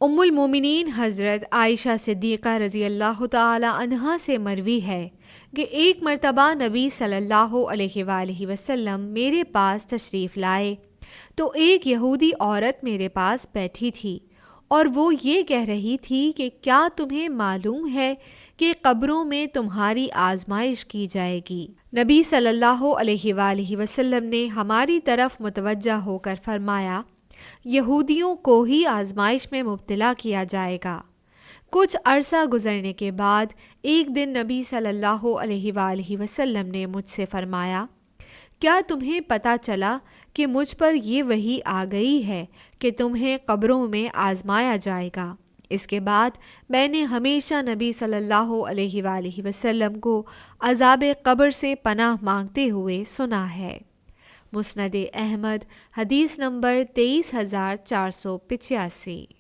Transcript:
ام المومنین حضرت عائشہ صدیقہ رضی اللہ تعالی عنہا سے مروی ہے کہ ایک مرتبہ نبی صلی اللہ علیہ وآلہ وسلم میرے پاس تشریف لائے تو ایک یہودی عورت میرے پاس بیٹھی تھی اور وہ یہ کہہ رہی تھی کہ کیا تمہیں معلوم ہے کہ قبروں میں تمہاری آزمائش کی جائے گی؟ نبی صلی اللہ علیہ وآلہ وسلم نے ہماری طرف متوجہ ہو کر فرمایا، یہودیوں کو ہی آزمائش میں مبتلا کیا جائے گا۔ کچھ عرصہ گزرنے کے بعد ایک دن نبی صلی اللہ علیہ وآلہ وسلم نے مجھ سے فرمایا، کیا تمہیں پتہ چلا کہ مجھ پر یہ وحی آ گئی ہے کہ تمہیں قبروں میں آزمایا جائے گا؟ اس کے بعد میں نے ہمیشہ نبی صلی اللہ علیہ وآلہ وسلم کو عذاب قبر سے پناہ مانگتے ہوئے سنا ہے۔ مسند احمد، حدیث نمبر 23485۔